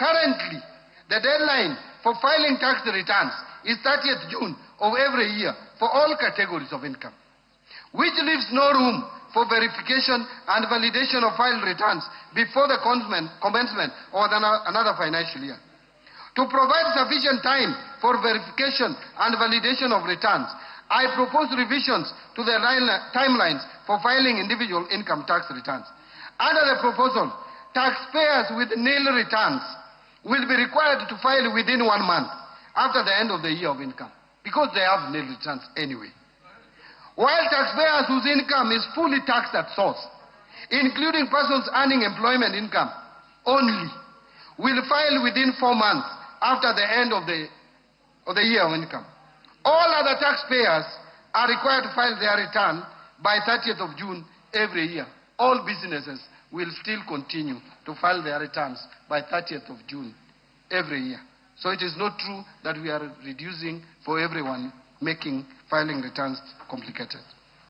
Currently, the deadline for filing tax returns is 30th June of every year for all categories of income, which leaves no room for verification and validation of filed returns before the commencement of another financial year. To provide sufficient time for verification and validation of returns, I propose revisions to the timelines for filing individual income tax returns. Under the proposal, taxpayers with nil returns will be required to file within 1 month after the end of the year of income, because they have nil returns anyway. While taxpayers whose income is fully taxed at source, including persons earning employment income only, will file within 4 months after the end of the year of income. All other taxpayers are required to file their return by 30th of June every year. All businesses will still continue to file their returns by 30th of June every year. So it is not true that we are reducing for everyone, making filing returns complicated.